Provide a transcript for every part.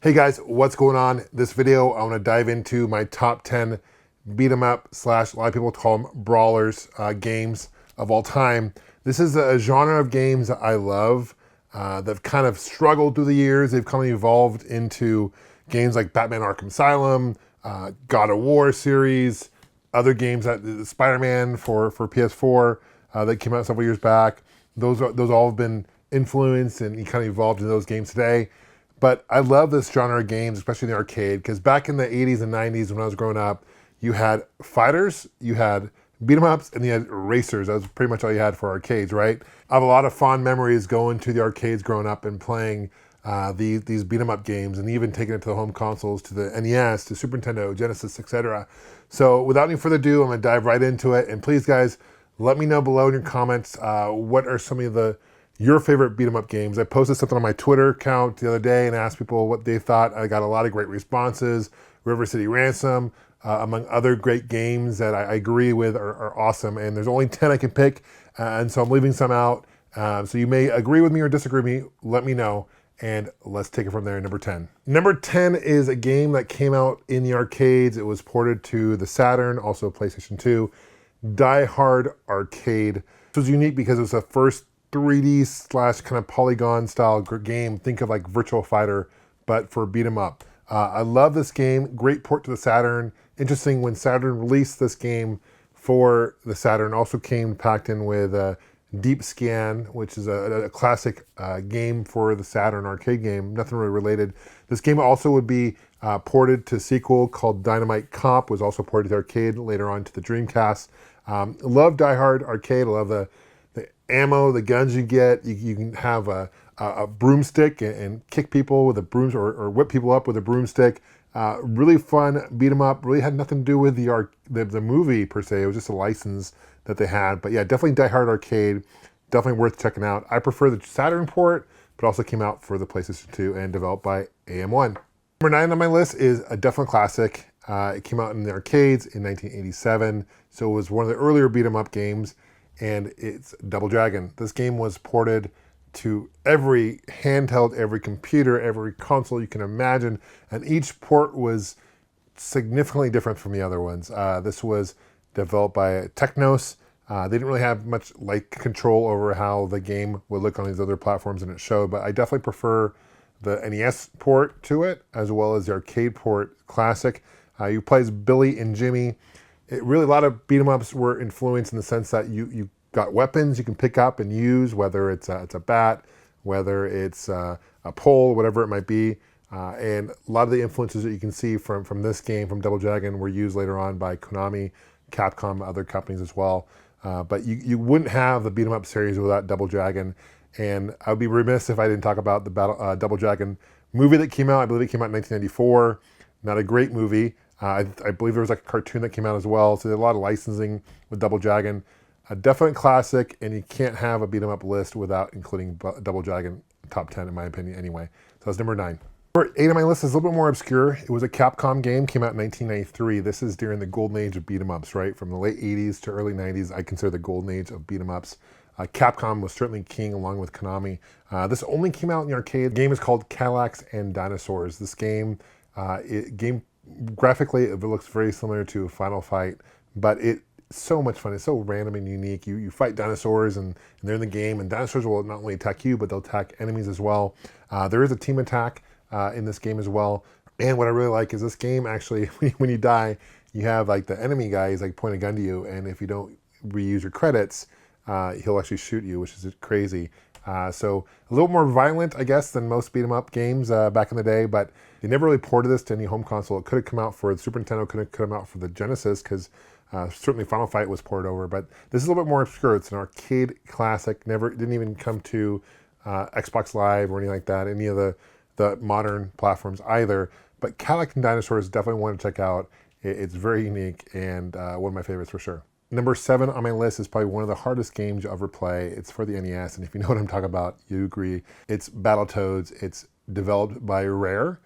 Hey guys, what's going on? This video, I want to dive into my top 10 beat 'em up slash, a lot of people call them brawlers, games of all time. This is a genre of games that I love, that have kind of struggled through the years. They've kind of evolved into games like Batman Arkham Asylum, God of War series, other games that Spider-Man for PS4 that came out several years back. Those all have been influenced and kind of evolved into those games today. But I love this genre of games, especially in the arcade, because back in the 80s and 90s when I was growing up, you had fighters, you had beat 'em ups, and you had racers. That was pretty much all you had for arcades, right? I have a lot of fond memories going to the arcades growing up and playing these beat 'em up games, and even taking it to the home consoles, to the NES, to Super Nintendo, Genesis, etc. So without any further ado, I'm gonna dive right into it. And please guys, let me know below in your comments, what are some of your favorite beat 'em up games. I posted something on my Twitter account the other day and asked people what they thought. I got a lot of great responses. River City Ransom, among other great games that I agree with are awesome. And there's only 10 I can pick, and so I'm leaving some out. So you may agree with me or disagree with me. Let me know, and let's take it from there. Number 10. Number 10 is a game that came out in the arcades. It was ported to the Saturn, also PlayStation 2. Die Hard Arcade. This was unique because it was the first 3D slash kind of polygon style game. Think of like Virtual Fighter, but for beat 'em up. I love this game. Great port to the Saturn. Interesting, when Saturn released this game for the Saturn, also came packed in with Deep Scan, which is a classic game for the Saturn arcade game. Nothing really related. This game also would be ported to a sequel called Dynamite Cop, was also ported to the arcade, later on to the Dreamcast. Love Die Hard Arcade. I love the ammo, the guns you get. You can have a broomstick and kick people with a broom, or whip people up with a broomstick. Really fun beat 'em up. Really had nothing to do with the movie per se. It was just a license that they had. But yeah, definitely Die Hard Arcade. Definitely worth checking out. I prefer the Saturn port, but also came out for the PlayStation 2 and developed by AM1. Number 9 on my list is a definite classic. It came out in the arcades in 1987, so it was one of the earlier beat 'em up games, and it's Double Dragon. This game was ported to every handheld, every computer, every console you can imagine, and each port was significantly different from the other ones. This was developed by Technos. They didn't really have much control over how the game would look on these other platforms, and it showed, but I definitely prefer the NES port to it, as well as the arcade port classic. You play as Billy and Jimmy. A lot of beat 'em ups were influenced in the sense that you got weapons you can pick up and use, whether it's a bat, whether it's a pole, whatever it might be. And a lot of the influences that you can see from this game, from Double Dragon, were used later on by Konami, Capcom, other companies as well. But you wouldn't have the beat 'em up series without Double Dragon. And I would be remiss if I didn't talk about the Double Dragon movie that came out. I believe it came out in 1994. Not a great movie. I believe there was like a cartoon that came out as well. So there's a lot of licensing with Double Dragon. A definite classic, and you can't have a beat 'em up list without including Double Dragon top 10, in my opinion, anyway. So that's number 9. Number 8 on my list is a little bit more obscure. It was a Capcom game, came out in 1993. This is during the golden age of beat 'em ups, right? From the late 80s to early 90s, I consider the golden age of beat 'em ups. Capcom was certainly king, along with Konami. This only came out in the arcade. The game is called Cadillac Dinosaurs. This game, graphically, it looks very similar to Final Fight, but it's so much fun. It's so random and unique. You fight dinosaurs, and they're in the game, and dinosaurs will not only attack you, but they'll attack enemies as well. There is a team attack in this game as well. And what I really like is this game, actually, when you die, you have like the enemy guy is like point a gun to you, and if you don't reuse your credits, he'll actually shoot you, which is crazy. So a little more violent, I guess, than most beat 'em up games back in the day, but they never really ported this to any home console. It could have come out for the Super Nintendo, could have come out for the Genesis, because certainly Final Fight was ported over, but this is a little bit more obscure. It's an arcade classic. Didn't even come to Xbox Live or anything like that, any of the modern platforms either. But Cadillac Dinosaurs, definitely want to check out. It's very unique, and one of my favorites for sure. Number 7 on my list is probably one of the hardest games you'll ever play. It's for the NES, and if you know what I'm talking about, you agree. It's Battletoads. It's developed by Rare,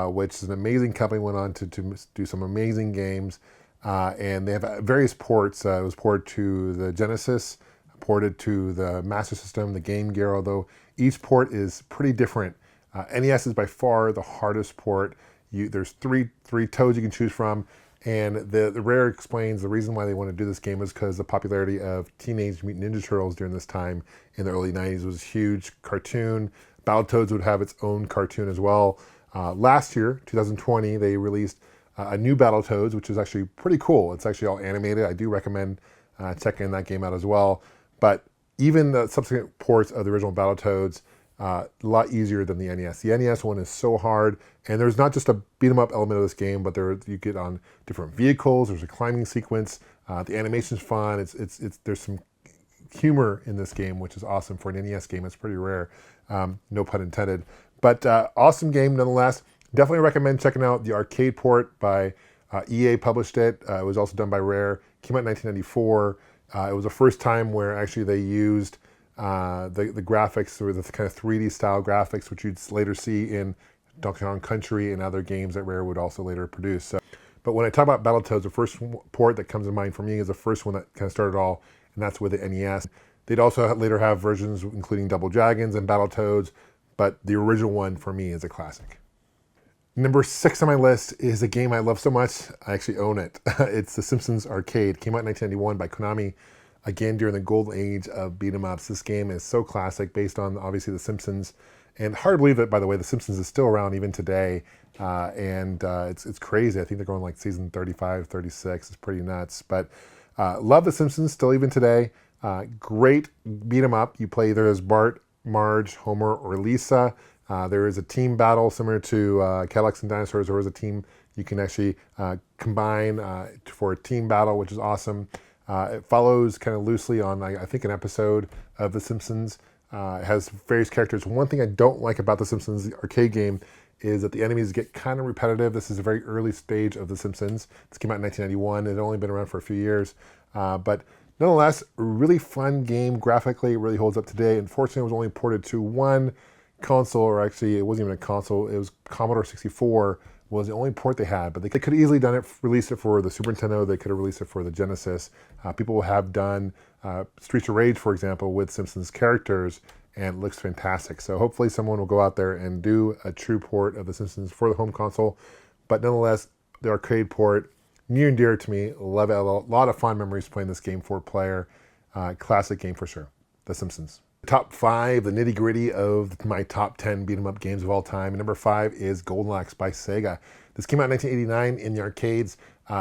which is an amazing company, went on to do some amazing games. And they have various ports. It was ported to the Genesis, ported to the Master System, the Game Gear, although each port is pretty different. NES is by far the hardest port. There's three toads you can choose from, and the Rare explains the reason why they want to do this game is because the popularity of Teenage Mutant Ninja Turtles during this time in the early 90s was huge. Cartoon. Battletoads would have its own cartoon as well. Last year, 2020, they released a new Battletoads, which is actually pretty cool. It's actually all animated. I do recommend checking that game out as well. But even the subsequent ports of the original Battletoads, a lot easier than the NES. The NES one is so hard, and there's not just a beat 'em up element of this game, but you get on different vehicles. There's a climbing sequence. The animation's fun. There's some humor in this game, which is awesome for an NES game. It's pretty rare, no pun intended. But awesome game nonetheless. Definitely recommend checking out the arcade port by EA published it. It was also done by Rare. Came out in 1994. It was the first time where actually they used the graphics, or the kind of 3D style graphics, which you'd later see in Donkey Kong Country and other games that Rare would also later produce. So, but when I talk about Battletoads, the first port that comes to mind for me is the first one that kind of started it all, and that's with the NES. They'd also later have versions including Double Dragons and Battletoads, but the original one for me is a classic. Number 6 on my list is a game I love so much, I actually own it. It's the Simpsons Arcade. Came out in 1991 by Konami, again during the golden age of beat 'em ups. This game is so classic, based on obviously The Simpsons. And hard to believe that, by the way, The Simpsons is still around even today. It's crazy. I think they're going like season 35, 36. It's pretty nuts. But love The Simpsons still even today. Great beat 'em up. You play either as Bart, Marge, Homer, or Lisa. There is a team battle similar to Cadillac Dinosaurs. There is a team you can actually combine for a team battle, which is awesome. It follows kind of loosely on, I think, an episode of The Simpsons. It has various characters. One thing I don't like about The Simpsons arcade game is that the enemies get kind of repetitive. This is a very early stage of The Simpsons. This came out in 1991. It had only been around for a few years. But nonetheless, a really fun game. Graphically, it really holds up today. Unfortunately, it was only ported to one console, or actually, it wasn't even a console. It was Commodore 64 was the only port they had. But they could have easily done it, released it for the Super Nintendo. They could have released it for the Genesis. People have done Streets of Rage, for example, with Simpsons characters, and it looks fantastic. So hopefully someone will go out there and do a true port of The Simpsons for the home console. But nonetheless, the arcade port, near and dear to me. Love it. A lot of fun memories playing this game, 4-player. Classic game for sure. The Simpsons. Top 5, the nitty gritty of my top 10 beat 'em up games of all time. And number 5 is Golden Axe by Sega. This came out in 1989 in the arcades.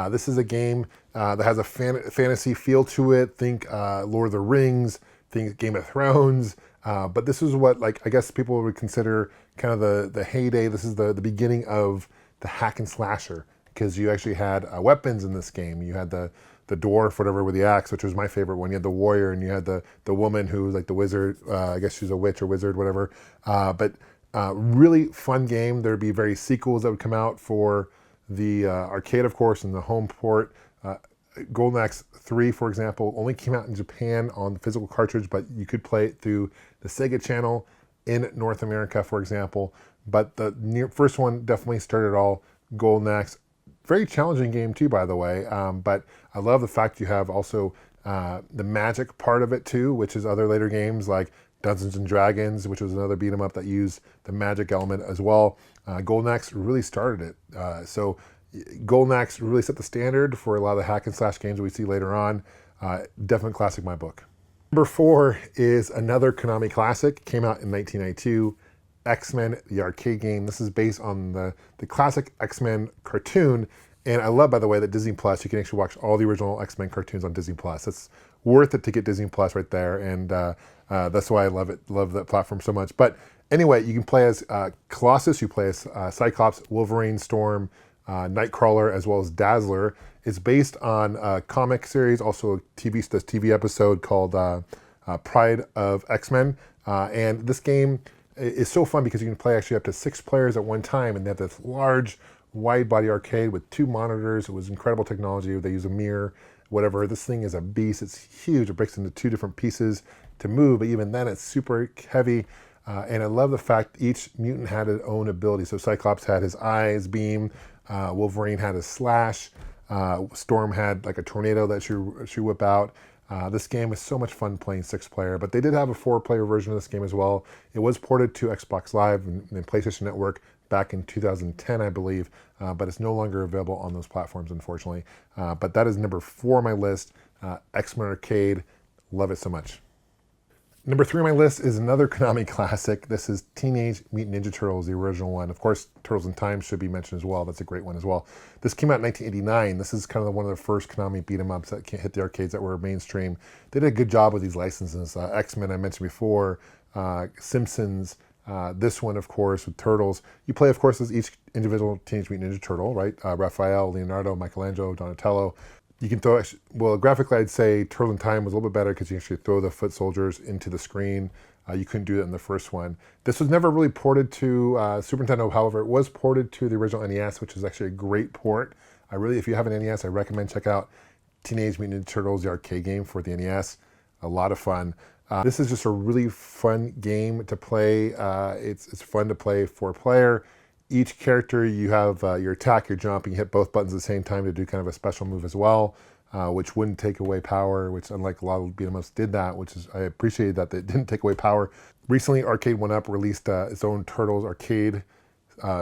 This is a game that has a fantasy feel to it. Think Lord of the Rings, think Game of Thrones. But this is what, like, I guess people would consider kind of the heyday. This is the beginning of the hack and slasher, because you actually had weapons in this game. You had the dwarf, whatever, with the axe, which was my favorite one. You had the warrior, and you had the woman who was like the wizard. I guess she's a witch or wizard, whatever. But really fun game. There'd be various sequels that would come out for the arcade, of course, and the home port. Golden Axe 3, for example, only came out in Japan on the physical cartridge, but you could play it through the Sega channel in North America, for example. But the first one definitely started it all. Golden Axe. Very challenging game too, by the way, but I love the fact you have also the magic part of it too, which is other later games like Dungeons and Dragons, which was another beat 'em up that used the magic element as well. Golden Axe really started it. So Golden Axe really set the standard for a lot of the hack and slash games we see later on. Definite classic in my book. Number 4 is another Konami classic. Came out in 1992. X-Men, the arcade game. This is based on the classic X-Men cartoon. And I love, by the way, that Disney Plus, you can actually watch all the original X-Men cartoons on Disney Plus. It's worth it to get Disney Plus right there. And that's why I love it, love that platform so much. But anyway, you can play as Colossus, you play as Cyclops, Wolverine, Storm, Nightcrawler, as well as Dazzler. It's based on a comic series, also a TV episode called Pride of X-Men. And this game is so fun because you can play actually up to 6 players at one time, and they have this large, wide body arcade with 2 monitors. It was incredible technology. They use a mirror, whatever. This thing is a beast. It's huge. It breaks into 2 different pieces to move, but even then it's super heavy. And I love the fact each mutant had its own ability. So Cyclops had his eyes beam, Wolverine had his slash, Storm had like a tornado that she whip out. This game was so much fun playing 6-player, but they did have a 4-player version of this game as well. It was ported to Xbox Live and PlayStation Network back in 2010, I believe, but it's no longer available on those platforms, unfortunately. But that is number 4 on my list, XMen Arcade. Love it so much. Number 3 on my list is another Konami classic. This is Teenage Mutant Ninja Turtles, the original one. Of course, Turtles in Time should be mentioned as well. That's a great one as well. This came out in 1989. This is kind of one of the first Konami beat-em-ups that hit the arcades that were mainstream. They did a good job with these licenses. X-Men, I mentioned before, Simpsons, this one, of course, with Turtles. You play, of course, as each individual Teenage Mutant Ninja Turtle, right? Raphael, Leonardo, Michelangelo, Donatello. You can throw, well, graphically, I'd say Turtles in Time was a little bit better because you actually throw the foot soldiers into the screen. You couldn't do that in the first one. This was never really ported to Super Nintendo. However, it was ported to the original NES, which is actually a great port. If you have an NES, I recommend check out Teenage Mutant Ninja Turtles, the arcade game for the NES. A lot of fun. This is just a really fun game to play. It's fun to play 4-player. Each character, you have your attack, your jump, and you hit both buttons at the same time to do kind of a special move as well, which wouldn't take away power, which unlike a lot of beat-em-ups did that, which is, I appreciated that they didn't take away power. Recently, Arcade 1UP released its own Turtles arcade,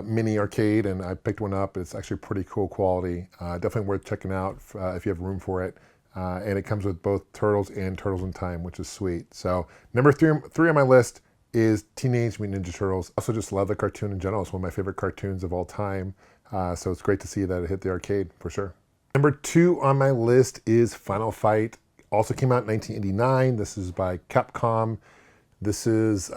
mini arcade, and I picked one up. It's actually pretty cool quality. Definitely worth checking out if you have room for it. And it comes with both Turtles and Turtles in Time, which is sweet. So number 3 on my list is Teenage Mutant Ninja Turtles. Also just love the cartoon in general. It's one of my favorite cartoons of all time. So it's great to see that it hit the arcade for sure. Number 2 on my list is Final Fight. Also came out in 1989. This is by Capcom. This is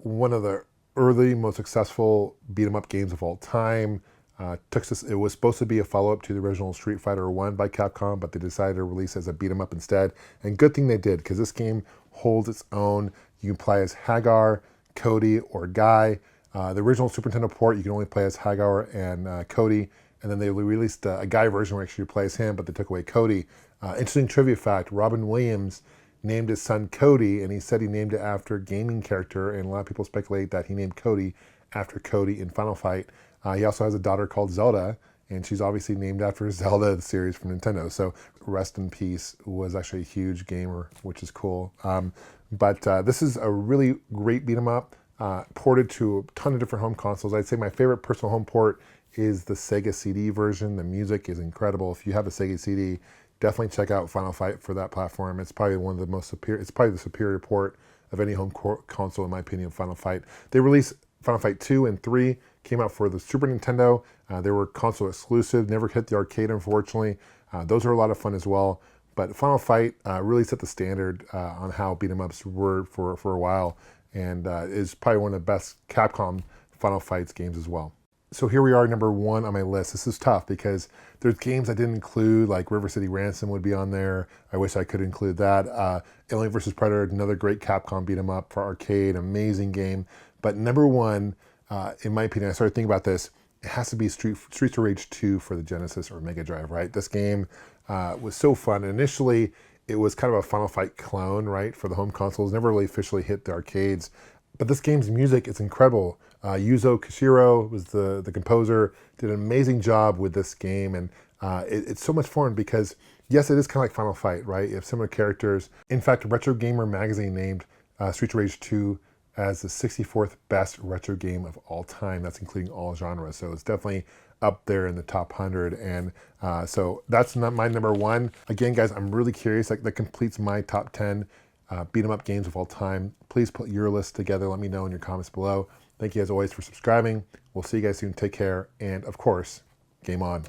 one of the early, most successful beat-em-up games of all time. It was supposed to be a follow-up to the original Street Fighter 1 by Capcom, but they decided to release it as a beat-em-up instead. And good thing they did, because this game holds its own. You can play as Hagar, Cody, or Guy. The original Super Nintendo port, you can only play as Hagar and Cody. And then they released a Guy version where actually you play as him, but they took away Cody. Interesting trivia fact, Robin Williams named his son Cody, and he said he named it after a gaming character, and a lot of people speculate that he named Cody after Cody in Final Fight. He also has a daughter called Zelda, and she's obviously named after Zelda, the series from Nintendo. So rest in peace, was actually a huge gamer, which is cool. But this is a really great beat 'em up, ported to a ton of different home consoles. I'd say my favorite personal home port is the Sega CD version. The music is incredible. If you have a Sega CD, definitely check out Final Fight for that platform. It's probably one of the most superior, it's probably the superior port of any home console, in my opinion, Final Fight. They released Final Fight 2 and 3, came out for the Super Nintendo. They were console exclusive, never hit the arcade, unfortunately. Those are a lot of fun as well. But Final Fight really set the standard on how beat 'em ups were for a while, and is probably one of the best Capcom Final Fights games as well. So here we are, number 1 on my list. This is tough because there's games I didn't include, like River City Ransom would be on there. I wish I could include that. Alien vs. Predator, another great Capcom beat 'em up for arcade, amazing game. But number 1, in my opinion, I started thinking about this, it has to be Streets of Rage 2 for the Genesis or Mega Drive, right? This game was so fun. Initially, it was kind of a Final Fight clone, right, for the home consoles. Never really officially hit the arcades. But this game's music is incredible. Yuzo Koshiro was the composer, did an amazing job with this game. And it's so much fun because, yes, it is kind of like Final Fight, right? You have similar characters. In fact, Retro Gamer magazine named Streets of Rage 2 as the 64th best retro game of all time. That's including all genres. So it's definitely up there in the top 100. And so that's not my number 1. Again, guys, I'm really curious. That completes my top 10 beat 'em up games of all time. Please put your list together. Let me know in your comments below. Thank you as always for subscribing. We'll see you guys soon. Take care. And of course, game on.